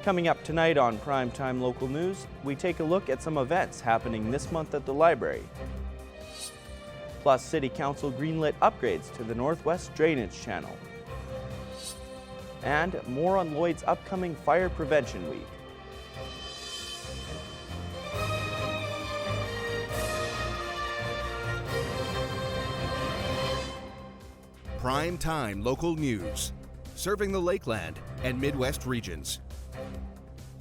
Coming up tonight on Primetime Local News, we take a look at some events happening this month at the library. Plus, City Council greenlit upgrades to the Northwest Drainage Channel. And more on Lloyd's upcoming Fire Prevention Week. Primetime Local News, serving the Lakeland and Midwest regions.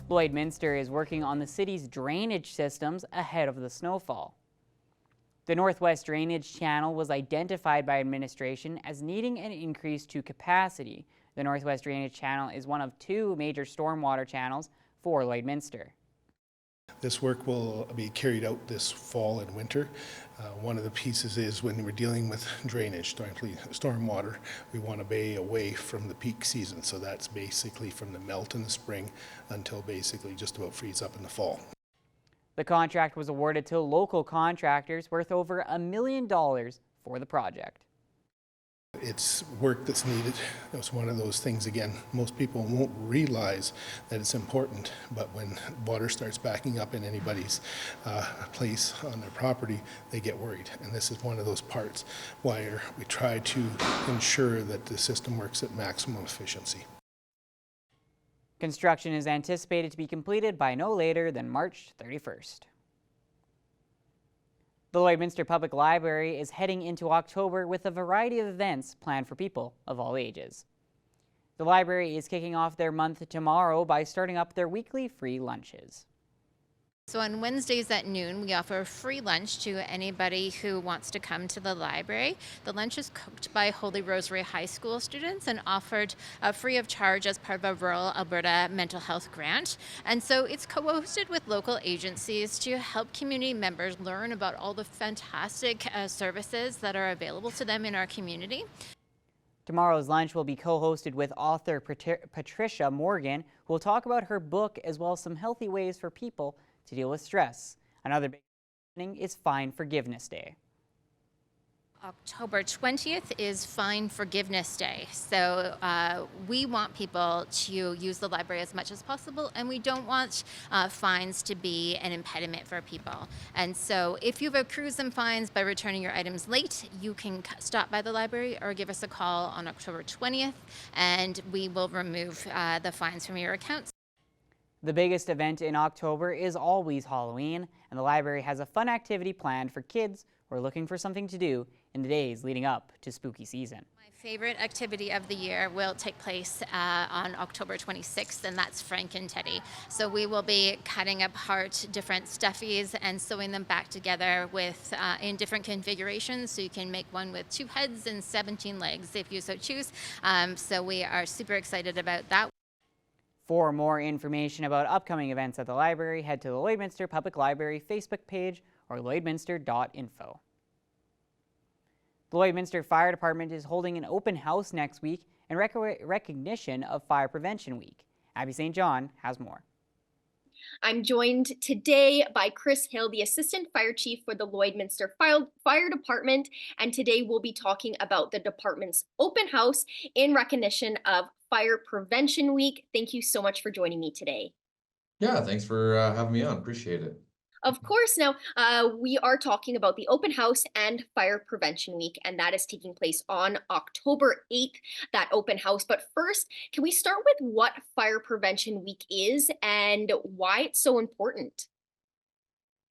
Lloydminster is working on the city's drainage systems ahead of the snowfall. The Northwest Drainage Channel was identified by administration as needing an increase to capacity. The Northwest Drainage Channel is one of two major stormwater channels for Lloydminster. This work will be carried out this fall and winter. One of the pieces is when we're dealing with drainage, stormwater, we want to be away from the peak season. So that's basically from the melt in the spring until basically just about freeze up in the fall. The contract was awarded to local contractors worth over $1 million for the project. It's work that's needed. It's one of those things, again, most people won't realize that it's important, but when water starts backing up in anybody's place on their property, they get worried. And this is one of those parts where we try to ensure that the system works at maximum efficiency. Construction is anticipated to be completed by no later than March 31st. The Lloydminster Public Library is heading into October with a variety of events planned for people of all ages. The library is kicking off their month tomorrow by starting up their weekly free lunches. So on Wednesdays at noon, we offer a free lunch to anybody who wants to come to the library. The lunch is cooked by Holy Rosary High School students and offered free of charge as part of a rural Alberta mental health grant. And so it's co-hosted with local agencies to help community members learn about all the fantastic services that are available to them in our community. Tomorrow's lunch will be co-hosted with author Patricia Morgan, who will talk about her book as well as some healthy ways for people to deal with stress. Another big thing is Fine Forgiveness Day. October 20th is Fine Forgiveness Day. So we want people to use the library as much as possible, and we don't want fines to be an impediment for people. And so if you've accrued some fines by returning your items late, you can stop by the library or give us a call on October 20th, and we will remove the fines from your accounts. The biggest event in October is always Halloween, and the library has a fun activity planned for kids who are looking for something to do in the days leading up to spooky season. My favorite activity of the year will take place on October 26th, and that's Frank and Teddy. So we will be cutting apart different stuffies and sewing them back together with in different configurations. So you can make one with 2 heads and 17 legs if you so choose. So we are super excited about that. For more information about upcoming events at the library, head to the Lloydminster Public Library Facebook page or lloydminster.info. The Lloydminster Fire Department is holding an open house next week in recognition of Fire Prevention Week. Abby St. John has more. I'm joined today by Chris Hill, the Assistant Fire Chief for the Lloydminster Fire Department, and today we'll be talking about the department's open house in recognition of Fire Prevention Week. Thank you so much for joining me today. Yeah, thanks for having me on. Appreciate it. Of course. Now, we are talking about the open house and Fire Prevention Week, and that is taking place on October 8th, that open house. But first, can we start with what Fire Prevention Week is and why it's so important?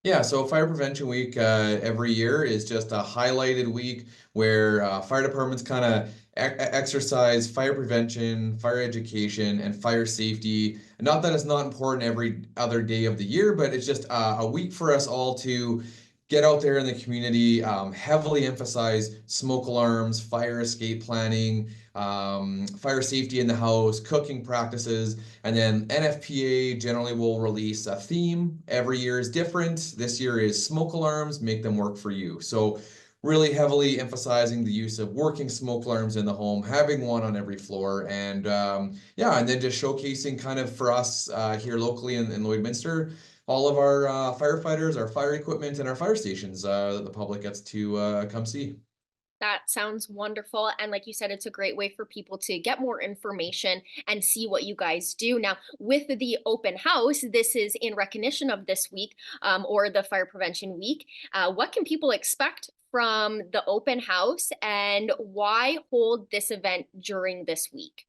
Yeah, so Fire Prevention Week every year is just a highlighted week where fire departments kind of exercise fire prevention, fire education, and fire safety. Not that it's not important every other day of the year, but it's just a week for us all to get out there in the community, heavily emphasize smoke alarms, fire escape planning, fire safety in the house, cooking practices, and then NFPA generally will release a theme. Every year is different. This year is smoke alarms, make them work for you. So really heavily emphasizing the use of working smoke alarms in the home, having one on every floor, and yeah, and then just showcasing kind of for us here locally in Lloydminster, all of our firefighters, our fire equipment, and our fire stations that the public gets to come see. That sounds wonderful. And like you said, it's a great way for people to get more information and see what you guys do. Now, with the open house, this is in recognition of this week, or the Fire Prevention Week. What can people expect from the open house, and why hold this event during this week?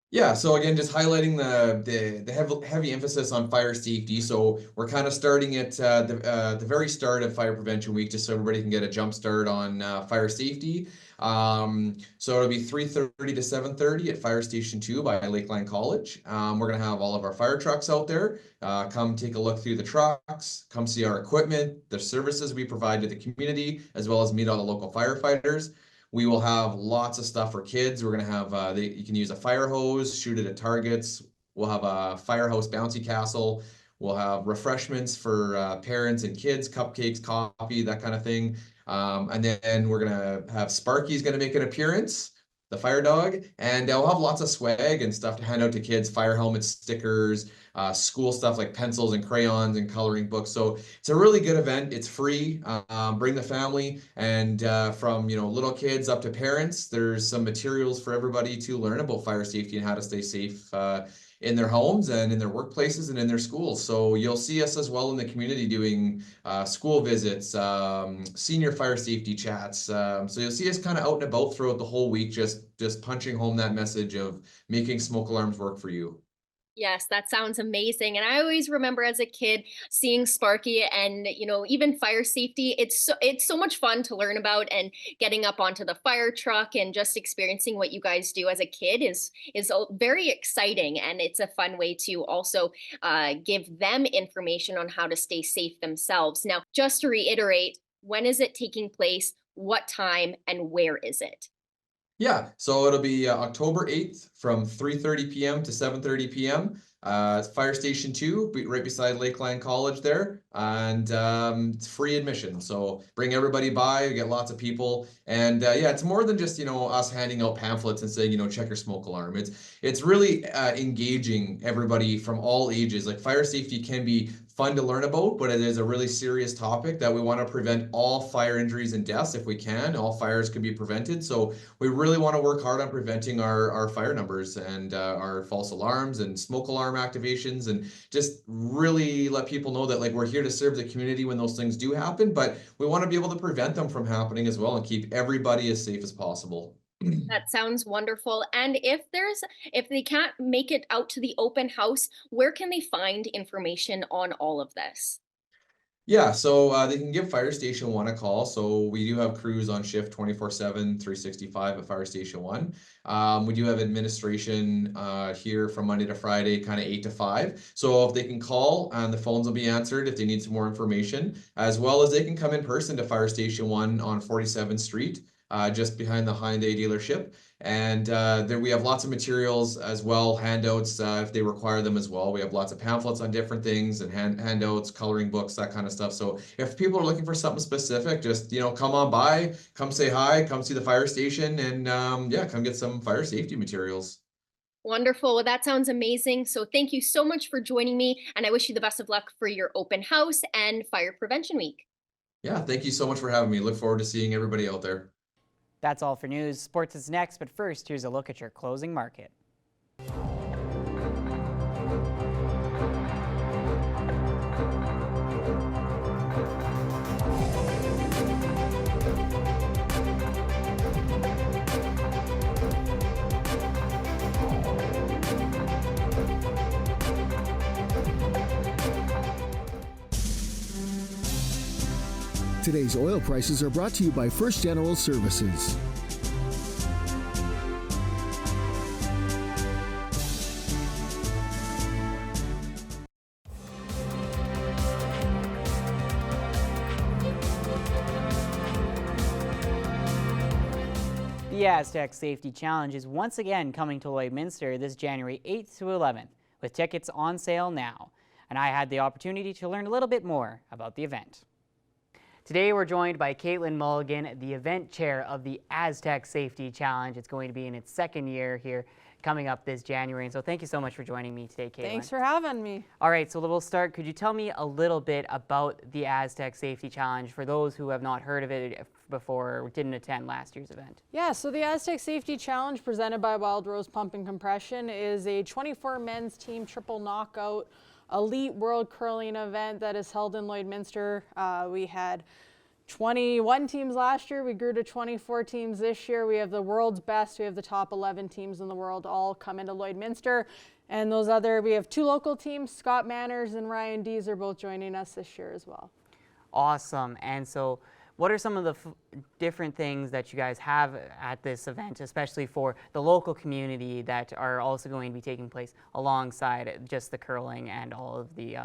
Yeah, so again, just highlighting the heavy emphasis on fire safety. So we're kind of starting at the very start of Fire Prevention Week, just so everybody can get a jump start on fire safety. So it'll be 3:30 to 7:30 at Fire Station 2 by Lakeland College. We're gonna have all of our fire trucks out there. Come take a look through the trucks, come see our equipment, the services we provide to the community, as well as meet all the local firefighters. We will have lots of stuff for kids. We're gonna have you can use a fire hose, shoot it at targets. We'll have a firehouse bouncy castle. We'll have refreshments for parents and kids, cupcakes, coffee, that kind of thing. And then we're gonna have Sparky's gonna make an appearance, the fire dog, and we'll have lots of swag and stuff to hand out to kids: fire helmets, stickers, school stuff like pencils and crayons and coloring books. So it's a really good event. It's free. Bring the family, and from little kids up to parents. There's some materials for everybody to learn about fire safety and how to stay safe in their homes and in their workplaces and in their schools. So you'll see us as well in the community doing school visits, senior fire safety chats. So you'll see us kind of out and about throughout the whole week, just punching home that message of making smoke alarms work for you. Yes, that sounds amazing. And I always remember as a kid seeing Sparky and, even fire safety. It's so much fun to learn about, and getting up onto the fire truck and just experiencing what you guys do as a kid is very exciting, and it's a fun way to also give them information on how to stay safe themselves. Now, just to reiterate, when is it taking place? What time and where is it? Yeah, so it'll be October 8th from 3:30 p.m. to 7:30 p.m. It's Fire Station 2, right beside Lakeland College there, and it's free admission. So bring everybody by, get lots of people, and yeah, it's more than just us handing out pamphlets and saying check your smoke alarm. It's really engaging everybody from all ages. Like, fire safety can be fun to learn about, but it is a really serious topic that we want to prevent all fire injuries and deaths if we can. All fires could be prevented. So we really want to work hard on preventing our fire numbers and our false alarms and smoke alarm activations, and just really let people know that, like, we're here to serve the community when those things do happen, but we want to be able to prevent them from happening as well and keep everybody as safe as possible. That sounds wonderful. And if they can't make it out to the open house, where can they find information on all of this? Yeah, so they can give Fire Station 1 a call. So we do have crews on shift 24/7, 365 at Fire Station 1. We do have administration here from Monday to Friday, kind of 8 to 5. So if they can call, and the phones will be answered if they need some more information, as well as they can come in person to Fire Station 1 on 47th Street, just behind the Hyundai dealership. And there we have lots of materials as well, handouts if they require them as well. We have lots of pamphlets on different things, and handouts, coloring books, that kind of stuff. So if people are looking for something specific, just come on by, come say hi, come see the fire station, and yeah, come get some fire safety materials. Wonderful. Well, that sounds amazing. So thank you so much for joining me, and I wish you the best of luck for your open house and Fire Prevention Week. Yeah, thank you so much for having me. Look forward to seeing everybody out there. That's all for news. Sports is next, but first, here's a look at your closing market. Today's oil prices are brought to you by First General Services. The Aztec Safety Challenge is once again coming to Lloydminster this January 8th to 11th, with tickets on sale now. And I had the opportunity to learn a little bit more about the event. Today we're joined by Caitlin Mulligan, the event chair of the Aztec Safety Challenge. It's going to be in its second year here. coming up this January. And so thank you so much for joining me today, Caitlin. Thanks for having me. All right, so we'll start. Could you tell me a little bit about the Aztec Safety Challenge for those who have not heard of it before or didn't attend last year's event? Yeah, so the Aztec Safety Challenge presented by Wild Rose Pump and Compression is a 24 men's team triple knockout elite world curling event that is held in Lloydminster. We had 21 teams last year. We grew to 24 teams this year. We have the world's best. We have the top 11 teams in the world all come into Lloydminster. And we have 2 local teams, Scott Manners and Ryan Dees are both joining us this year as well. Awesome. And so what are some of the different things that you guys have at this event, especially for the local community that are also going to be taking place alongside just the curling and all of the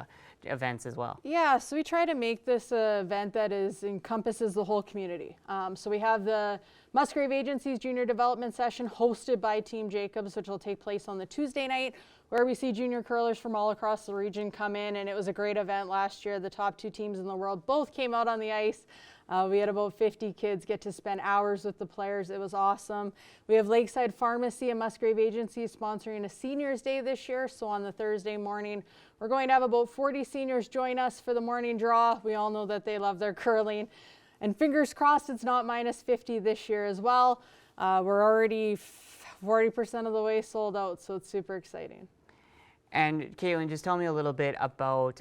events as well? Yeah, so we try to make this an event that encompasses the whole community. So we have the Musgrave Agency's Junior Development Session hosted by Team Jacobs, which will take place on the Tuesday night, where we see junior curlers from all across the region come in, and it was a great event last year. The top 2 teams in the world both came out on the ice. We had about 50 kids get to spend hours with the players. It was awesome. We have Lakeside Pharmacy and Musgrave Agency sponsoring a Seniors Day this year. So on the Thursday morning, we're going to have about 40 seniors join us for the morning draw. We all know that they love their curling. And fingers crossed it's not minus 50 this year as well. We're already 40% of the way sold out, so it's super exciting. And Caitlin, just tell me a little bit about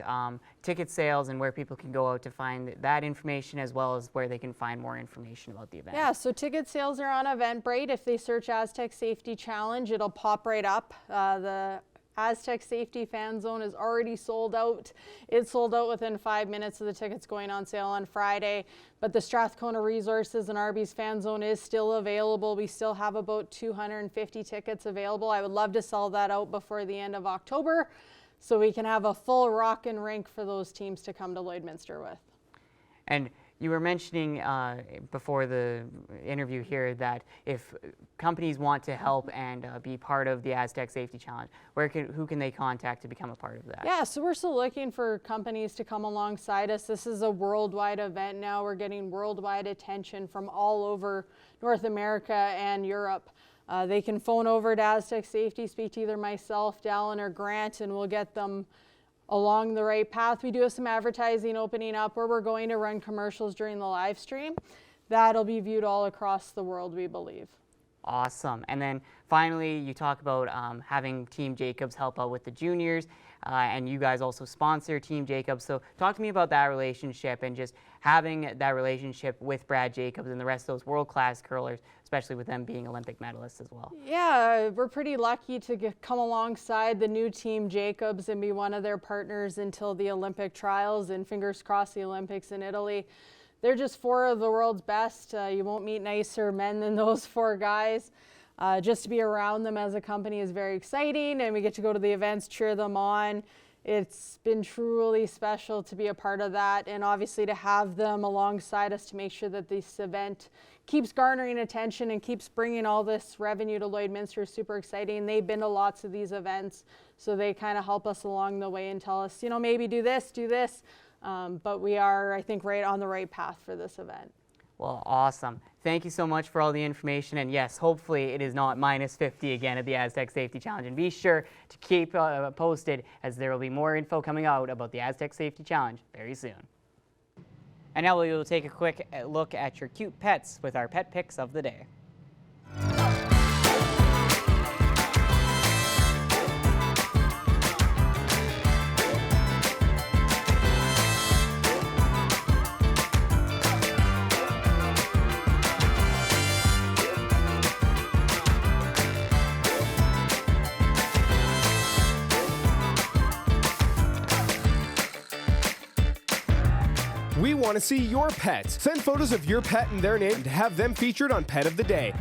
ticket sales and where people can go out to find that information, as well as where they can find more information about the event. Yeah, so ticket sales are on Eventbrite. If they search Aztec Safety Challenge, it'll pop right up. The Aztec Safety Fan Zone is already sold out. It sold out within 5 minutes of the tickets going on sale on Friday. But the Strathcona Resources and Arby's Fan Zone is still available. We still have about 250 tickets available. I would love to sell that out before the end of October so we can have a full rockin' rink for those teams to come to Lloydminster with. And you were mentioning before the interview here that if companies want to help and be part of the Aztec Safety Challenge, who can they contact to become a part of that? Yeah, so we're still looking for companies to come alongside us. This is a worldwide event now. We're getting worldwide attention from all over North America and Europe. They can phone over to Aztec Safety, speak to either myself, Dallin, or Grant, and we'll get them along the right path. We do have some advertising opening up where we're going to run commercials during the live stream. That'll be viewed all across the world, we believe. Awesome. And then finally, you talk about having Team Jacobs help out with the juniors, and you guys also sponsor Team Jacobs. So talk to me about that relationship and just having that relationship with Brad Jacobs and the rest of those world-class curlers, especially with them being Olympic medalists as well. Yeah, we're pretty lucky to come alongside the new Team Jacobs and be one of their partners until the Olympic trials, and fingers crossed the Olympics in Italy. They're just 4 of the world's best. You won't meet nicer men than those 4 guys. Just to be around them as a company is very exciting, and we get to go to the events, cheer them on. It's been truly special to be a part of that, and obviously to have them alongside us to make sure that this event keeps garnering attention and keeps bringing all this revenue to Lloydminster is super exciting. They've been to lots of these events, so they kind of help us along the way and tell us, maybe do this, do this. But we are, I think, right on the right path for this event. Well, awesome. Thank you so much for all the information. And yes, hopefully it is not minus 50 again at the Aztec Safety Challenge. And be sure to keep posted, as there will be more info coming out about the Aztec Safety Challenge very soon. And now we will take a quick look at your cute pets with our pet picks of the day. We want to see your pets. Send photos of your pet and their name to have them featured on Pet of the Day.